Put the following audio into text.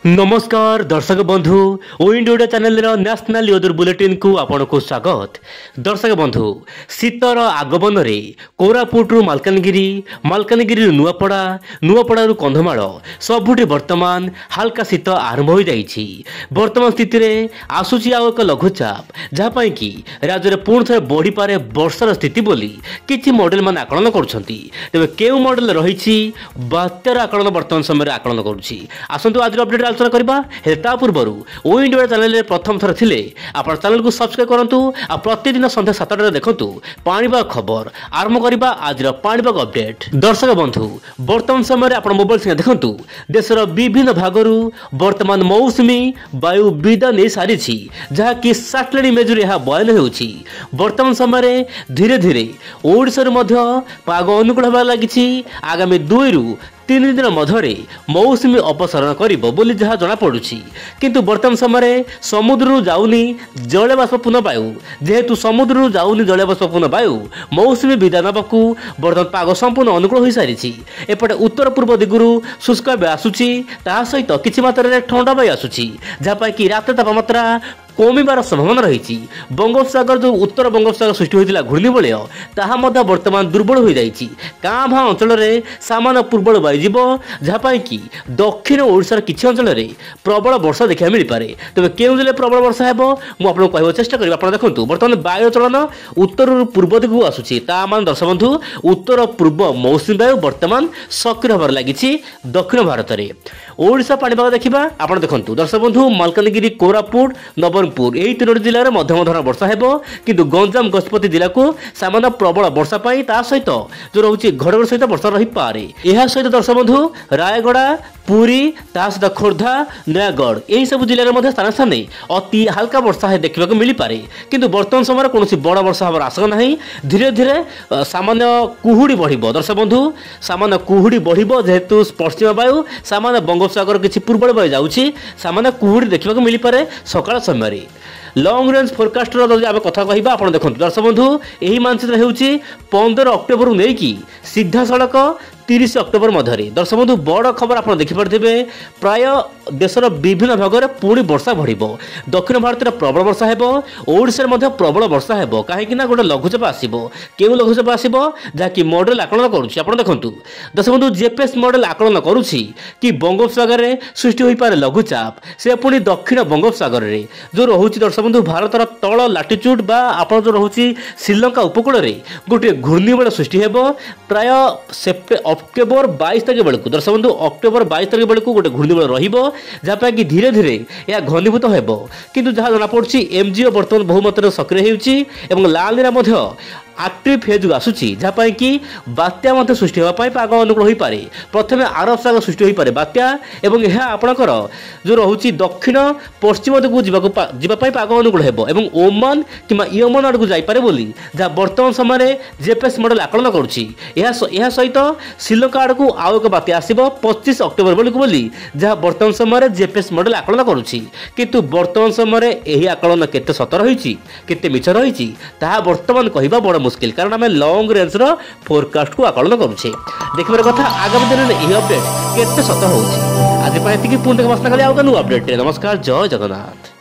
नमस्कार दर्शक बंधु ओइंड Odia channel national weather bulletin को आपको स्वागत। दर्शक बंधु शीतर आगमन रे कोरापुट मालकानगिरी मालकानगिरी नुआपड़ा नुआपड़ा कंधमाल सबुठी वर्तमान हाल्का शीत आरंभ हो जाइछि। वर्तमान स्थिति रे आसुची आउ एक लघुचाप जहाँपाई कि राज्य में पुणी थे बढ़ी पारे वर्षार स्थिति बोली किछि मॉडल मान आकलन करुछंती। तेबे केउ मॉडल रहिछि बात्यार आकलन वर्तमान समय आकलन करुछि। आसंतु आज अपडेट आलोचना करबा हेता पूर्व ओ इंडिया चैनल प्रथम थर थिले आपण चैनल को सब्सक्राइब करंतु आ प्रतिदिन संध्या 7टा रे देखंतु पाणीपाग खबर आरंभ करबा आज पाणीपाग अपडेट। दर्शक बंधु वर्तमान समय आपण मोबाइल से देखंतु देशर विभिन्न भागरु वर्तमान मौसमी वायु विदा नै सारिछि जहा कि सैटेलाइट इमेज रे यह बयान होउछि। वर्तमान समय धीरे धीरे ओडिसा रे मध्य पाग अनुकूल होबा लागिछि। आगामी 2 रु 3 दिन मध्य मौसुमी अपसरण करिबो बोली जहाँ जना पड़ुछि। किंतु वर्तमान समय समुद्र जाउनी जलबाष्पूर्ण वायु जेहेतु समुद्र जाउनी जलबाष्पूर्ण वायु मौसुमी विदा नबाकू वर्तमान पाग संपूर्ण अनुकूल हो सारी। एपटे उत्तर पूर्व दिगरू शुष्क वायु आसुछि ता सहित किछि मात्रा ठंडा वायु आसुछि जहाँपाई कि रात तापमात्रा कमिबार संभावना रही। बंगोपसागर जो उत्तर बंगोपसागर सृष्टि होता घूर्णिबलय ताहा मध्य वर्तमान दुर्बल हो जाइछि। काँ भाँ अंचल में सामान्य पूर्वल वायुजीव जहाँपाई कि दक्षिण ओडिशार किछि अंचल में प्रबल वर्षा देखा मिल पारे। तेज केउं जिले प्रबल वर्षा हेबो मु आपको कहबो चेष्टा करिबा। आपण देखंतु वर्तमान वायु चलन उत्तर पूर्व दिगु आसुछि ता मान दर्शक बंधु उत्तर पूर्व मौसुमी वायु वर्तमान सक्रिय होबार लागिछि दक्षिण भारत में। ओडिशा पाणीपाग देखिबा आपण देखंतु दर्शक बंधु मालकानगिरी कोरापुट नवरंगपुर यही 3 जिले में मध्यम धरण वर्षा हेबो किंतु गंजाम गजपति जिला को सामान्य प्रबल वर्षा पाई ता सहित जो रहुछि घड़घड़ सहित वर्षा रही पारे। एहा सहित दर्शक बंधु रायगड़ा पुरी ता सहित खोर्धा नयागढ़ यही सब जिले में स्थान स्थान अति हल्का वर्षा देखा मिल पारे। किंतु वर्तमान समय कौन बड़ वर्षा हमार आशंका नहीं। धीरे धीरे सामान्य कुहुड़ी बढ़िबो दर्शक बंधु सामान्य कुहुड़ी बढ़िबो जेहेतु पश्चिम वायु सामान्य बंगोपसागर किछि पूर्व वायु जाउछि सामान्य कुहुड़ी देखा मिल पारे सकाळ समय। लॉन्ग रेंज फोरकास्ट आम कथा कहवा आप देखो दर्शक बंधु यही मानचित्र होउछि 15 अक्टोबर नहीं कि सीधा सड़क 30 अक्टोबर मध्य। दर्शक बंधु बड़ खबर आप देखिपे प्राय देशर विभिन्न भाग में पुणी वर्षा बढ़िबो। दक्षिण भारत में प्रबल वर्षा हेबो ओडिशा में प्रबल वर्षा हेबो कहीं गोटे लघुचाप आसिबो। केउ लघुचाप आसिबो जहाँकि मॉडल आकलन करुछि। आप देखंतु दर्शक बंधु जेपीएस मॉडल आकलन करुछि कि बंगोपसागर में सृष्टि हो पारे लघुचाप से पुणी दक्षिण बंगोपसागर में जो रहुछि दर्शक बंधु भारतर तल लाटिट्यूड बा आप जो रहुछि श्रीलंका उपकूल में गोटे घूर्णिबलय सृष्टि हेबो प्राय अक्टोबर 22 तारिख बेलू दर्शक बंधु अक्टोबर 22 तारिख बेलू गोटे घूर्णिबलय रहिबो जहाँपाई कि धीरे धीरे यह घनीभूत हेबो। किंतु जहाँ जनापड़ी एमजीओ बर्तमान बहुमात्रा सक्रिय होउछि एवं लालिना मध्य एक्टिव फेज आसुची जहाँपाई कि बात्या सृष्टि होगापाई पाग अनुकूल हो पारे। प्रथम आरब सागर सृष्टि हो पारे बात्या एवं यह आपणकर जो रहुछि दक्षिण पश्चिम दिगु जीवापाई पाग अनुकूल हेबो एवं ओमान किंबा यमन आड़ को जाइपारे बोली जहाँ वर्तमान समय जेपीएस मॉडल आकलन करुछि। यह सहित श्रीलंका आड़ को आउ एक बात्या आसिबो 25 अक्टोबर बेलू बोली जहाँ वर्तमान समय जेपीएस मॉडल आकलन करुछि। किंतु वर्तमान समय यही आकलन केते सत रहिछि केते मिछ रहिछि ताहा वर्तमान कहबा बड़ मुश्किल कारण आम लॉन्ग रेंज रो फोरकास्ट को आकलन करुछे। देखिबार कथा आगामी दिन में यही अपडेट केते सत होउछि। आज पुणी पुणी अपडेट। नमस्कार जय जगन्नाथ।